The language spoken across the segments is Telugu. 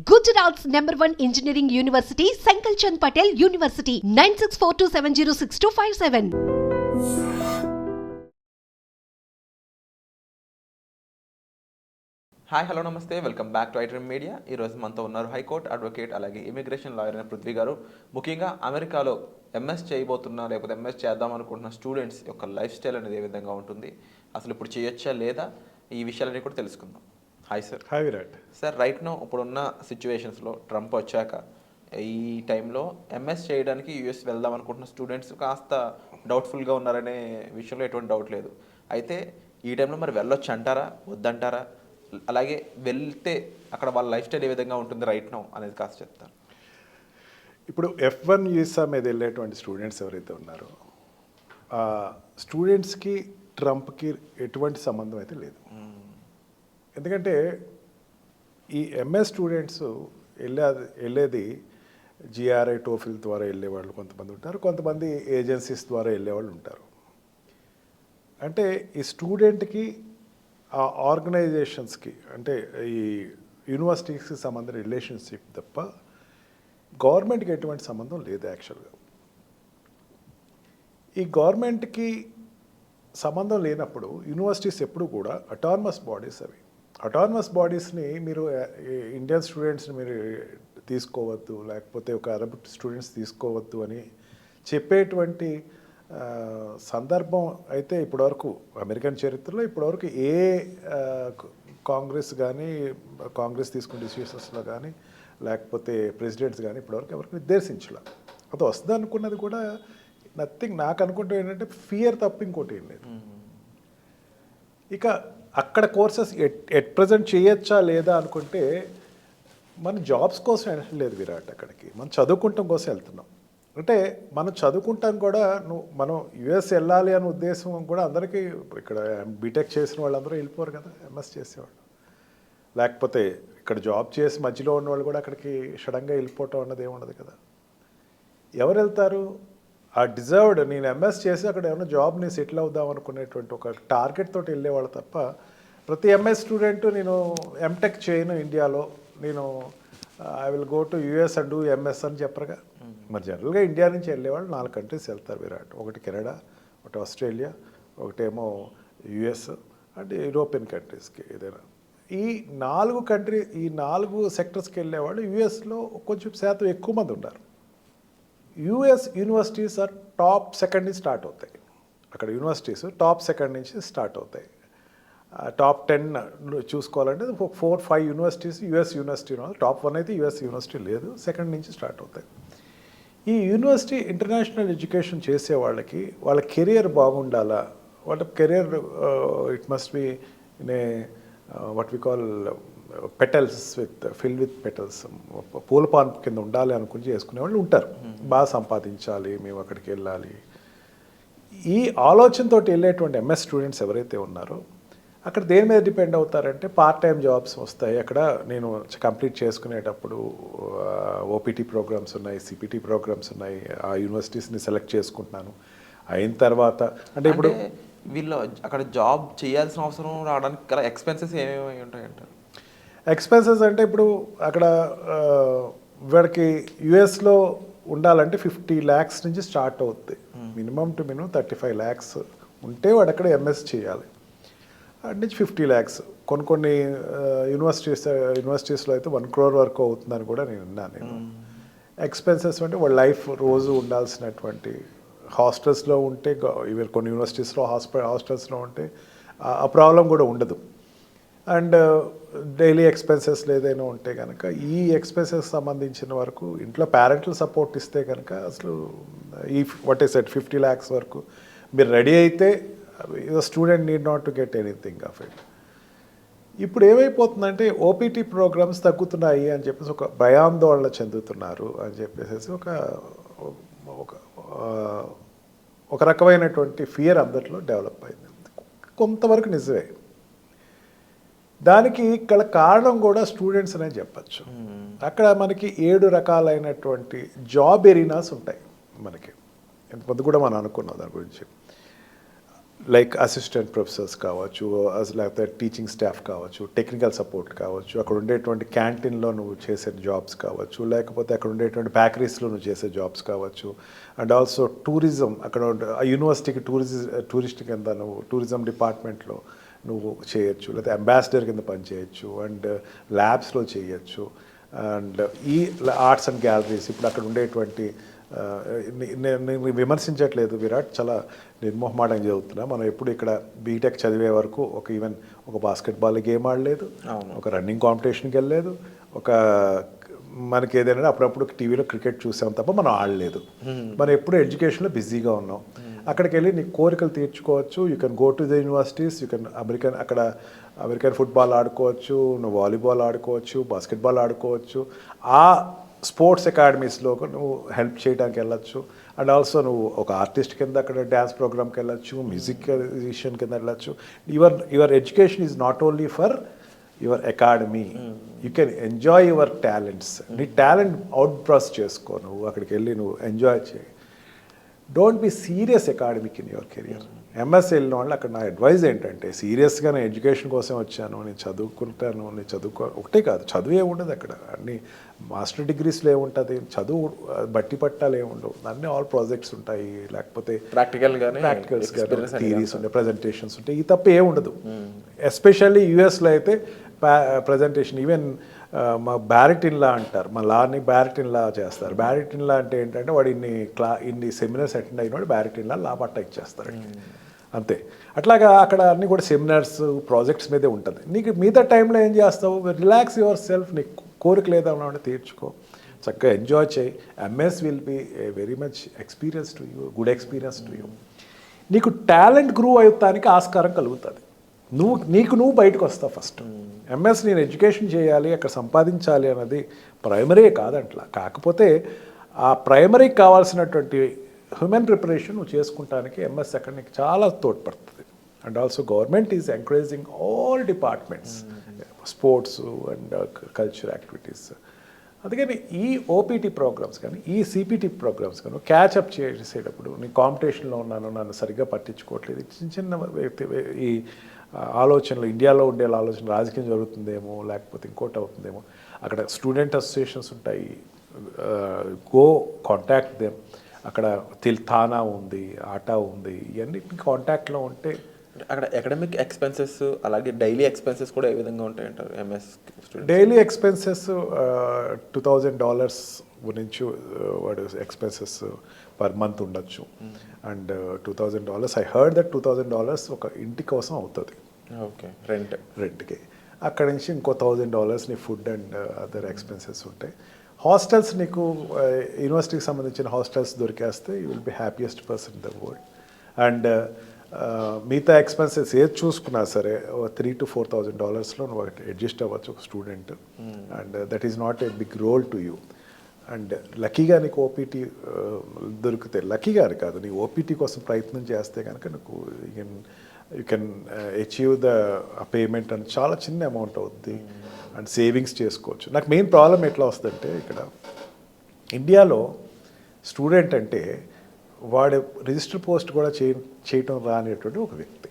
Gujarat's #1 engineering university, Sankalchand Patel University, 9642706257. Hi hello namaste welcome back to iDream media. ఈరోజు మనతో ఉన్నారు హైకోర్టు అడ్వకేట్ అలాగే ఇమిగ్రేషన్ లాయర్ అయిన పృథ్వీ గారు. ముఖ్యంగా అమెరికాలో ఎంఎస్ చేయబోతున్నా లేకపోతే ఎంఎస్ చేద్దాం అనుకుంటున్న స్టూడెంట్స్ యొక్క లైఫ్ స్టైల్ అనేది ఏ విధంగా ఉంటుంది, అసలు ఇప్పుడు చేయొచ్చా లేదా, ఈ విషయాలన్నీ కూడా తెలుసుకుందాం. Hi sir. Hi Virat. Sir, right now ఇప్పుడున్న సిచ్యువేషన్స్లో ట్రంప్ వచ్చాక ఈ టైంలో ఎంఎస్ చేయడానికి యూఎస్ వెళ్దాం అనుకుంటున్న స్టూడెంట్స్ కాస్త డౌట్ఫుల్గా ఉన్నారనే విషయంలో ఎటువంటి డౌట్ లేదు. అయితే ఈ టైంలో మరి వెళ్ళొచ్చు అంటారా, వద్దంటారా, అలాగే వెళ్తే అక్కడ వాళ్ళ లైఫ్ స్టైల్ ఏ విధంగా ఉంటుంది రైట్ నౌ అనేది కాస్త చెప్తారు. ఇప్పుడు F1 వీసా మీద వెళ్ళేటువంటి స్టూడెంట్స్ ఎవరైతే ఉన్నారో ఆ స్టూడెంట్స్కి ట్రంప్కి ఎటువంటి సంబంధం అయితే లేదు. ఎందుకంటే ఈ ఎంఎస్ స్టూడెంట్స్ వెళ్ళేది జిఆర్ఐ టోఫిల్ ద్వారా వెళ్ళేవాళ్ళు కొంతమంది ఉంటారు, కొంతమంది ఏజెన్సీస్ ద్వారా వెళ్ళేవాళ్ళు ఉంటారు. అంటే ఈ స్టూడెంట్కి ఆ ఆర్గనైజేషన్స్కి అంటే ఈ యూనివర్సిటీస్కి సంబంధించిన రిలేషన్షిప్ తప్ప గవర్నమెంట్కి ఎటువంటి సంబంధం లేదు. యాక్చువల్గా ఈ గవర్నమెంట్కి సంబంధం లేనప్పుడు యూనివర్సిటీస్ ఎప్పుడు కూడా అటానమస్ బాడీస్. అవి అటానమస్ బాడీస్ని మీరు ఇండియన్ స్టూడెంట్స్ని మీరు తీసుకోవద్దు, లేకపోతే ఒక అరబ్ స్టూడెంట్స్ తీసుకోవద్దు అని చెప్పేటువంటి సందర్భం అయితే ఇప్పటివరకు అమెరికన్ చరిత్రలో ఇప్పటివరకు ఏ కాంగ్రెస్ కానీ కాంగ్రెస్ తీసుకునే డిసిషన్స్లో కానీ లేకపోతే ప్రెసిడెంట్స్ కానీ ఇప్పటివరకు ఎవరికి నిర్దేశించాల. అది వస్తుంది అనుకున్నది కూడా నథింగ్. నాకు అనుకుంటే ఏంటంటే ఫియర్ తప్ప ఇంకోటి ఏం లేదు. ఇక అక్కడ కోర్సెస్ ఎట్ ప్రజెంట్ చేయొచ్చా లేదా అనుకుంటే మన జాబ్స్ కోసం వెళ్ళలేదు విరాట్. అక్కడికి మనం చదువుకుంటాం కోసం వెళ్తున్నాం. అంటే మనం చదువుకుంటాం కూడా మనం యుఎస్ వెళ్ళాలి అనే ఉద్దేశం కూడా అందరికీ. ఇక్కడ బీటెక్ చేసిన వాళ్ళందరూ వెళ్ళిపోరు కదా, ఎంఎస్ చేసేవాళ్ళు. లేకపోతే ఇక్కడ జాబ్ చేసి మధ్యలో ఉన్న వాళ్ళు కూడా అక్కడికి సడన్గా వెళ్ళిపోవటం అన్నది ఏముండదు కదా. ఎవరు వెళ్తారు? ఆ డిజర్వ్డ్ నేను ఎంఎస్ చేసి అక్కడ ఏమైనా జాబ్ని సెటిల్ అవుదాం అనుకునేటువంటి ఒక టార్గెట్ తోటి వెళ్ళేవాళ్ళు తప్ప ప్రతి ఎంఎస్ స్టూడెంట్ నేను ఎంటెక్ చేయను ఇండియాలో, నేను I will go to US and do MS అని చెప్పరుగా. మరి జనరల్గా ఇండియా నుంచి వెళ్ళేవాళ్ళు 4 కంట్రీస్ వెళ్తారు విరాట్. ఒకటి కెనడా, ఒకటి ఆస్ట్రేలియా, ఒకటేమో యుఎస్ అండ్ యూరోపియన్ కంట్రీస్కి ఏదైనా. ఈ 4 సెక్టర్స్కి వెళ్ళేవాళ్ళు యుఎస్లో కొంచెం శాతం ఎక్కువ మంది ఉన్నారు. US universities are top second నుంచి స్టార్ట్ అవుతాయి. అక్కడ యూనివర్సిటీస్ టాప్ సెకండ్ నుంచి స్టార్ట్ అవుతాయి. టాప్ 10 చూసుకోవాలంటే 4-5 యూనివర్సిటీస్ యుఎస్ యూనివర్సిటీ. టాప్ 1 అయితే యుఎస్ యూనివర్సిటీ లేదు, సెకండ్ నుంచి స్టార్ట్ అవుతాయి. ఈ యూనివర్సిటీ ఇంటర్నేషనల్ ఎడ్యుకేషన్ చేసే వాళ్ళకి వాళ్ళ కెరియర్ బాగుండాలా, వాళ్ళ career it must be in a what we call petals fill with petals, పూలపాన్ కింద ఉండాలి అనుకుని చేసుకునే వాళ్ళు ఉంటారు. బాగా సంపాదించాలి, మేము అక్కడికి వెళ్ళాలి, ఈ ఆలోచనతో వెళ్ళేటువంటి ఎంఎస్ స్టూడెంట్స్ ఎవరైతే ఉన్నారో అక్కడ దేని మీద డిపెండ్ అవుతారంటే పార్ట్ టైం జాబ్స్ వస్తాయి. అక్కడ నేను కంప్లీట్ చేసుకునేటప్పుడు ఓపీటీ ప్రోగ్రామ్స్ ఉన్నాయి, సిపిటీ ప్రోగ్రామ్స్ ఉన్నాయి, ఆ యూనివర్సిటీస్ని సెలెక్ట్ చేసుకుంటున్నాను. అయిన తర్వాత అంటే ఇప్పుడు వీళ్ళు అక్కడ జాబ్ చేయాల్సిన అవసరం రావడానికి గల ఎక్స్పెన్సెస్ ఏమేమి ఉంటాయంటారు? ఎక్స్పెన్సెస్ అంటే ఇప్పుడు అక్కడ వీడికి యుఎస్లో ఉండాలంటే 50 lakhs నుంచి స్టార్ట్ అవుతుంది. మినిమం టు మినిమం 35 lakhs ఉంటే వాడు అక్కడ ఎంఎస్ చేయాలి. అటు నుంచి 50 lakhs. కొన్ని యూనివర్సిటీస్లో అయితే 1 crore వరకు అవుతుందని కూడా నేను విన్నాను. ఎక్స్పెన్సెస్ అంటే వాళ్ళ లైఫ్ రోజు ఉండాల్సినటువంటి హాస్టల్స్లో ఉంటే, ఈవెన్ కొన్ని యూనివర్సిటీస్లో హాస్టల్స్లో ఉంటే ఆ ప్రాబ్లం కూడా ఉండదు. అండ్ డైలీ ఎక్స్పెన్సెస్ ఏదైనా ఉంటే కనుక ఈ ఎక్స్పెన్సెస్ సంబంధించిన వరకు ఇంట్లో పేరెంటల్ సపోర్ట్ ఇస్తే కనుక అసలు ఈ వాట్ ఈస్ ఎట్ 50 lakhs వరకు మీరు రెడీ అయితే student need not to get anything of it. ఇప్పుడు ఏమైపోతుందంటే ఓపీటీ ప్రోగ్రామ్స్ తగ్గుతున్నాయి అని చెప్పేసి ఒక భయాందోళన చెందుతున్నారు అని చెప్పేసి ఒక రకమైనటువంటి ఫియర్ అందరిలో డెవలప్ అయింది. కొంతవరకు నిజమే. దానికి ఇక్కడ కారణం కూడా స్టూడెంట్స్ అనే చెప్పచ్చు. అక్కడ మనకి 7 రకాలైనటువంటి జాబ్ ఎరీనాస్ ఉంటాయి మనకి. ఇంతమంది కూడా మనం అనుకున్నాం దాని గురించి. లైక్ అసిస్టెంట్ ప్రొఫెసర్స్ కావచ్చు, లేకపోతే టీచింగ్ స్టాఫ్ కావచ్చు, టెక్నికల్ సపోర్ట్ కావచ్చు, అక్కడ ఉండేటువంటి క్యాంటీన్లో నువ్వు చేసే జాబ్స్ కావచ్చు, లేకపోతే అక్కడ ఉండేటువంటి బేకరీస్లో నువ్వు చేసే జాబ్స్ కావచ్చు, అండ్ ఆల్సో టూరిజం, అక్కడ యూనివర్సిటీకి టూరిస్ట్ కింద నువ్వు టూరిజం డిపార్ట్మెంట్లో నువ్వు చేయొచ్చు, లేకపోతే అంబాసిడర్ కింద పనిచేయచ్చు, అండ్ ల్యాబ్స్లో చేయొచ్చు, అండ్ ఈ ఆర్ట్స్ అండ్ గ్యాలరీస్ ఇప్పుడు అక్కడ ఉండేటువంటి నేను విమర్శించట్లేదు విరాట్, చాలా నిర్మోహమాటంగా చదువుతున్నా. మనం ఎప్పుడు ఇక్కడ బీటెక్ చదివే వరకు ఈవెన్ ఒక బాస్కెట్బాల్ గేమ్ ఆడలేదు, ఒక రన్నింగ్ కాంపిటీషన్కి వెళ్ళలేదు, మనకి ఏదైనా అప్పుడప్పుడు టీవీలో క్రికెట్ చూసాం తప్ప మనం ఆడలేదు. మనం ఎప్పుడు ఎడ్యుకేషన్లో బిజీగా ఉన్నాం. అక్కడికి వెళ్ళి నీ కోరికలు తీర్చుకోవచ్చు. You can go to the universities, you can American football ఆడుకోవచ్చు, నువ్వు వాలీబాల్ ఆడుకోవచ్చు, బాస్కెట్బాల్ ఆడుకోవచ్చు, ఆ స్పోర్ట్స్ అకాడమీస్లో నువ్వు హెల్ప్ చేయడానికి వెళ్ళచ్చు. అండ్ ఆల్సో నువ్వు ఒక ఆర్టిస్ట్ కింద అక్కడ డ్యాన్స్ ప్రోగ్రామ్కి వెళ్ళచ్చు, మ్యూజిషియన్ కింద వెళ్ళచ్చు. Your education is not only for your academy, you can enjoy your talents. నీ టాలెంట్ అవుట్ బ్రస్ చేసుకో, నువ్వు అక్కడికి వెళ్ళి నువ్వు ఎంజాయ్ చేయి. Don't be serious academic in your career. MS వెళ్ళిన వాళ్ళు అక్కడ నా అడ్వైజ్ ఏంటంటే, సీరియస్గా నేను ఎడ్యుకేషన్ కోసం వచ్చాను, నేను చదువుకుంటాను, ఒకటే కాదు, చదువు ఏముండదు అక్కడ, అన్ని మాస్టర్ డిగ్రీస్లో ఏముంటుంది, చదువు బట్టి పట్టాలు ఏముండవు, అన్నీ ఆల్ ప్రాజెక్ట్స్ ఉంటాయి, లేకపోతే ప్రాక్టికల్స్ కానీ థీరీస్ ఉంటాయి, ప్రజెంటేషన్స్ ఉంటాయి, ఈ తప్ప ఏముండదు. ఎస్పెషల్లీ యూఎస్లో అయితే ప్రజెంటేషన్, ఈవెన్ మా బ్యారిటిన్లా అంటారు, మా లాని బ్యారిటిన్లా చేస్తారు. బ్యారిటిన్లా అంటే ఏంటంటే వాడు ఇన్ని సెమినార్స్ అటెండ్ అయినవాడు బ్యారిటిన్లా లా పట్టా ఇచ్చేస్తారు అంతే. అట్లాగా అక్కడ అన్నీ కూడా సెమినార్స్ ప్రాజెక్ట్స్ మీదే ఉంటుంది. నీకు మిగతా టైంలో ఏం చేస్తావు, రిలాక్స్ యువర్ సెల్ఫ్, నీకు కోరిక లేదన్నా తీర్చుకో, చక్కగా ఎంజాయ్ చేయి. MS will be a very much experience to you, good experience to you. నీకు టాలెంట్ గ్రూ అవుతానికి ఆస్కారం కలుగుతుంది. నువ్వు బయటకు వస్తావు ఫస్ట్. ఎంఎస్ నేను ఎడ్యుకేషన్ చేయాలి, అక్కడ సంపాదించాలి అన్నది ప్రైమరీ కాదంట్లా. కాకపోతే ఆ ప్రైమరీకి కావాల్సినటువంటి హ్యూమన్ ప్రిపరేషన్ నువ్వు చేసుకుంటానికి ఎంఎస్ అక్కడ నీకు చాలా తోడ్పడుతుంది. And also government is encouraging all departments, sports and culture activities. అందుకని ఈ ఓపీటీ ప్రోగ్రామ్స్ కానీ ఈ సిపిటి ప్రోగ్రామ్స్ కానీ క్యాచప్ చేసేటప్పుడు నేను కాంపిటీషన్లో ఉన్నాను, నన్ను సరిగ్గా పట్టించుకోవట్లేదు, చిన్న ఈ ఆలోచనలు, ఇండియాలో ఉండే ఆలోచన రాజకీయం జరుగుతుందేమో, లేకపోతే ఇంకోటి అవుతుందేమో, అక్కడ స్టూడెంట్ అసోసియేషన్స్ ఉంటాయి, గో కాంటాక్ట్ దెమ్. అక్కడ థానా ఉంది, ఆటా ఉంది, ఇవన్నీ కాంటాక్ట్లో ఉంటే అక్కడ అకాడమిక్ ఎక్స్పెన్సెస్ అలాగే డైలీ ఎక్స్పెన్సెస్ కూడా ఏ విధంగా ఉంటాయంటారు ఎంఎస్ స్టూడెంట్? డైలీ ఎక్స్పెన్సెస్ $2,000 నుంచి వాడు ఎక్స్పెన్సెస్ పర్ మంత్ ఉండొచ్చు. అండ్ $2,000 ఐ హర్డ్ దట్ $2,000 ఒక ఇంటి కోసం అవుతుంది. ఓకే, రెంట్కి. అక్కడ నుంచి ఇంకో $1,000 నీ ఫుడ్ అండ్ అదర్ ఎక్స్పెన్సెస్ ఉంటాయి. హాస్టల్స్ నీకు యూనివర్సిటీకి సంబంధించిన హాస్టల్స్ దొరికేస్తే you will be happiest person in the world. And మిగతా ఎక్స్పెన్సెస్ ఏది చూసుకున్నా సరే $3,000 to $4,000 నువ్వు అడ్జస్ట్ అవ్వచ్చు ఒక student. And that is not a big role to you. And లక్కీగా నీకు ఓపీటీ దొరికితే, లక్కీగా కాదు, నీ ఓపీటీ కోసం ప్రయత్నం చేస్తే కనుక నీకు you can achieve the payment అని చాలా చిన్న అమౌంట్ అవుద్ది. అండ్ సేవింగ్స్ చేసుకోవచ్చు. నాకు మెయిన్ ప్రాబ్లం ఎట్లా వస్తుందంటే, ఇక్కడ ఇండియాలో స్టూడెంట్ అంటే వాడు రిజిస్టర్ పోస్ట్ కూడా చేయటం రానిటువంటి ఒక వ్యక్తి,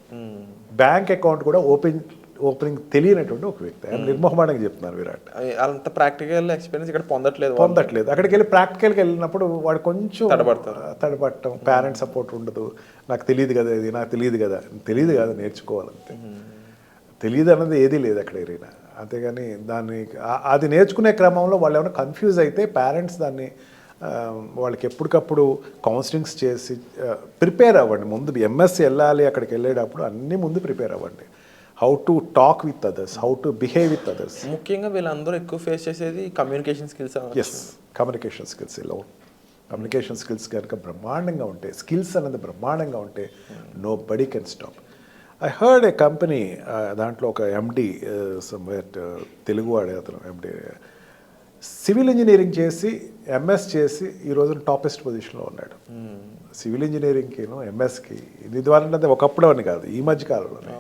బ్యాంక్ అకౌంట్ కూడా ఓపెనింగ్ తెలియనటువంటి ఒక వ్యక్తి. ఆయన నిర్మోహమాటంగా చెప్తున్నారు విరాట్. అంత ప్రాక్టికల్ ఎక్స్పీరియన్స్ ఇక్కడ పొందట్లేదు. అక్కడికి వెళ్ళి ప్రాక్టికల్కి వెళ్ళినప్పుడు వాడు కొంచెం తడబడటం, పేరెంట్స్ సపోర్ట్ ఉండదు. నాకు తెలియదు కదా ఇది, నాకు తెలియదు కదా నేర్చుకోవాలంతే. తెలియదు అన్నది ఏదీ లేదు అక్కడ ఏరైనా. అంతేగాని అది నేర్చుకునే క్రమంలో వాళ్ళు ఏమైనా కన్ఫ్యూజ్ అయితే పేరెంట్స్ దాన్ని వాళ్ళకి ఎప్పటికప్పుడు కౌన్సిలింగ్స్ చేసి ప్రిపేర్ అవ్వండి. ముందు ఎంఎస్సి వెళ్ళాలి, అక్కడికి వెళ్ళేటప్పుడు అన్నీ ముందు ప్రిపేర్ అవ్వండి. How to talk with others, how to behave with others. ముఖ్యంగా వీళ్ళందరూ ఎక్కువ ఫేస్ చేసేది communication skills. Yes, communication skills. Communication skills కనుక బ్రహ్మాండంగా ఉంటే, స్కిల్స్ అనేది బ్రహ్మాండంగా ఉంటే nobody can stop. I heard a company, దాంట్లో ఒక ఎండి తెలుగువాడే అతను, ఎండి సివిల్ ఇంజనీరింగ్ చేసి ఎంఎస్ చేసి ఈ రోజున టాపెస్ట్ పొజిషన్లో ఉన్నాడు. సివిల్ ఇంజనీరింగ్కి ఎంఎస్కి ఇది ద్వారా ఒకప్పుడు అని కాదు, ఈ మధ్య కాలంలోనే.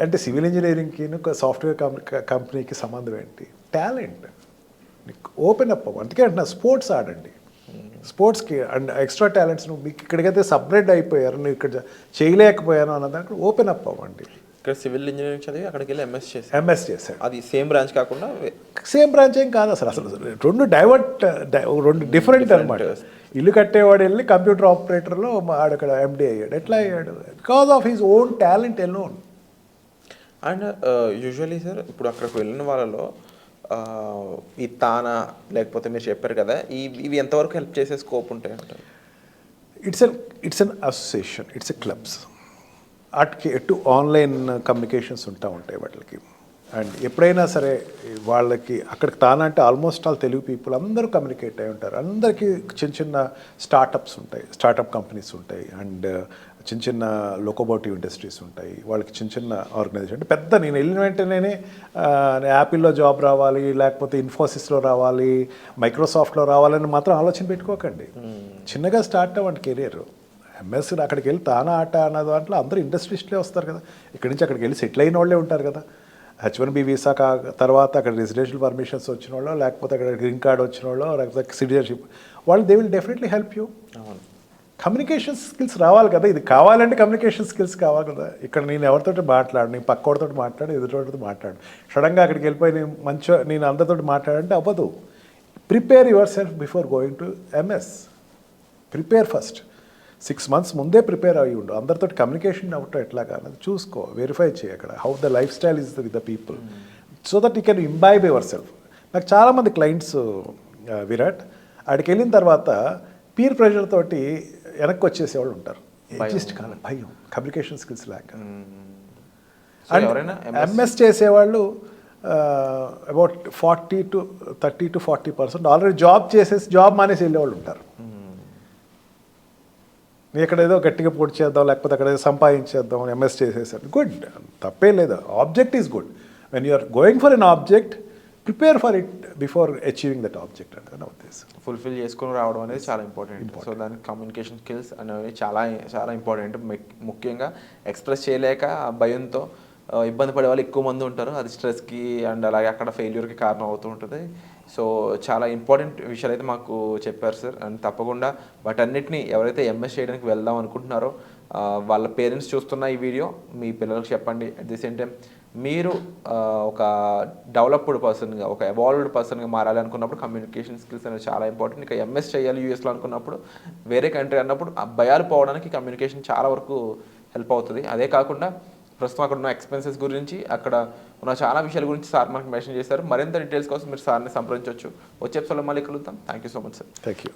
అంటే సివిల్ ఇంజనీరింగ్కి సాఫ్ట్వేర్ కంపెనీకి సంబంధం ఏంటి? టాలెంట్. నీకు ఓపెన్ అప్ అవ్వ. అందుకే అంటున్నా స్పోర్ట్స్ ఆడండి. స్పోర్ట్స్కి అండ్ ఎక్స్ట్రా టాలెంట్స్ నువ్వు మీకు ఇక్కడికైతే సపరేట్ అయిపోయారు, నువ్వు ఇక్కడ చేయలేకపోయాను అన్నదానికి ఓపెన్ అప్ అవ్వండి. ఇక్కడ సివిల్ ఇంజనీరింగ్ చదివి అక్కడికి వెళ్ళి ఎంఎస్ చేసి ఎంఎస్ చేశాడు. అది సేమ్ బ్రాంచ్ కాకుండా సేమ్ బ్రాంచ్ ఏం కాదు అసలు రెండు డిఫరెంట్ అనమాట. ఇల్లు కట్టేవాడు వెళ్ళి కంప్యూటర్ ఆపరేటర్లో ఆడక్కడ ఎండి అయ్యాడు. ఎట్లా అయ్యాడు? Because of his own talent alone. And usually sir ఇప్పుడు అక్కడికి వెళ్ళిన వాళ్ళలో ఈ తానా లేకపోతే మీరు చెప్పారు కదా ఇవి ఎంతవరకు హెల్ప్ చేసే స్కోప్ ఉంటాయి అంటారు? It's an association, it's a clubs. వాటికి ఎటు ఆన్లైన్ కమ్యూనికేషన్స్ ఉంటాయి వాటికి. అండ్ ఎప్పుడైనా సరే వాళ్ళకి అక్కడికి తానా అంటే ఆల్మోస్ట్ ఆల్ తెలుగు పీపుల్ అందరూ కమ్యూనికేట్ అయి ఉంటారు. అందరికీ చిన్న చిన్న స్టార్టప్స్ ఉంటాయి, స్టార్టప్ కంపెనీస్ ఉంటాయి, అండ్ చిన్న చిన్న లోకోమోటివ్ ఇండస్ట్రీస్ ఉంటాయి. వాళ్ళకి చిన్న చిన్న ఆర్గనైజేషన్ అంటే పెద్ద నేను వెళ్ళిన వెంటనే యాపిల్లో జాబ్ రావాలి, లేకపోతే ఇన్ఫోసిస్లో రావాలి, మైక్రోసాఫ్ట్లో రావాలని మాత్రం ఆలోచన పెట్టుకోకండి. చిన్నగా స్టార్ట్ అవ్వండి కెరీర్. ఎంఎస్ అక్కడికి వెళ్ళి తానా ఆట అన్న దాంట్లో అందరూ ఇండస్ట్రీస్ట్లే వస్తారు కదా. ఇక్కడి నుంచి అక్కడికి వెళ్ళి సెటిల్ అయిన వాళ్ళే ఉంటారు కదా. H1B వీసా తర్వాత అక్కడ రెసిడెన్షియల్ పర్మిషన్స్ వచ్చిన వాళ్ళు, లేకపోతే అక్కడ గ్రీన్ కార్డ్ వచ్చిన వాళ్ళు, లేకపోతే సిటిజన్షిప్ వాళ్ళు, they will definitely help you. Communication skills రావాలి కదా. ఇది కావాలంటే కమ్యూనికేషన్ స్కిల్స్ కావాలి కదా. ఇక్కడ నేను ఎవరితో మాట్లాడు, నేను పక్కోడితో మాట్లాడు, ఎదుటితో మాట్లాడు, సడన్గా అక్కడికి వెళ్ళిపోయి నేను అందరితో మాట్లాడంటే అవ్వదు. Prepare your self before going to MS. Prepare first. 6 months ముందే ప్రిపేర్ అయ్యి ఉండు. అందరితో కమ్యూనికేషన్ అవటం ఎట్లాగా అన్నది చూసుకో, వెరిఫై చేయి అక్కడ how the life style is with the people, so that you can imbibe your self. నాకు చాలామంది క్లయింట్స్ విరాట్ ఆడికి వెళ్ళిన తర్వాత పీర్ ప్రెషర్ తోటి వెనక్కి వచ్చేసేవాళ్ళు ఉంటారు. జస్ట్ కాదు భయం, కమ్యూనికేషన్ స్కిల్స్ లేక. అండ్ ఎంఎస్ చేసేవాళ్ళు అబౌట్ 30 to 40% ఆల్రెడీ జాబ్ చేసేసి జాబ్ మానేసి వెళ్ళేవాళ్ళు ఉంటారు. ఎక్కడ ఏదో గట్టిగా పొడి చేద్దాం, లేకపోతే అక్కడ ఏదో సంపాదించేద్దాం, ఎంఎస్ చేసేసాడు, గుడ్, తప్పే లేదు. Object is good. When you're going for an object, prepare for it before achieving that object అంటే నా ఉద్దేశం. ఫుల్ఫిల్ చేసుకొని రావడం అనేది చాలా ఇంపార్టెంట్. సో దానికి కమ్యూనికేషన్ స్కిల్స్ అనేవి చాలా చాలా ఇంపార్టెంట్. ముఖ్యంగా ఎక్స్ప్రెస్ చేయలేక భయంతో ఇబ్బంది పడే వాళ్ళు ఎక్కువ మంది ఉంటారు. అది స్ట్రెస్కి అండ్ అలాగే అక్కడ ఫెయిల్యూర్కి కారణం అవుతూ ఉంటుంది. సో చాలా ఇంపార్టెంట్ విషయాలు అయితే మాకు చెప్పారు సార్. అండ్ తప్పకుండా వాటన్నిటిని ఎవరైతే ఎంఎస్ చేయడానికి వెళ్దాం అనుకుంటున్నారో వాళ్ళ పేరెంట్స్ చూస్తున్న ఈ వీడియో మీ పిల్లలకు చెప్పండి. అట్ ది సేమ్ టైం మీరు ఒక డెవలప్డ్ పర్సన్గా, ఒక ఎవాల్వ్డ్ పర్సన్గా మారాలి అనుకున్నప్పుడు కమ్యూనికేషన్ స్కిల్స్ అనేది చాలా ఇంపార్టెంట్. ఇక ఎంఎస్ చేయాలి యూఎస్లో అనుకున్నప్పుడు, వేరే కంట్రీ అన్నప్పుడు ఆ భయాలు పోవడానికి కమ్యూనికేషన్ చాలా వరకు హెల్ప్ అవుతుంది. అదే కాకుండా ప్రస్తుతం అక్కడ ఉన్న ఎక్స్పెన్సెస్ గురించి, అక్కడ ఉన్న చాలా విషయాల గురించి సార్ మనకు మెన్షన్ చేశారు. మరింత డీటెయిల్స్ కోసం మీరు సార్ని సంప్రదించవచ్చు. వచ్చే ఎపిసోడ్లో మళ్ళీ కలుద్దాం. Thank you so much sir. Thank you.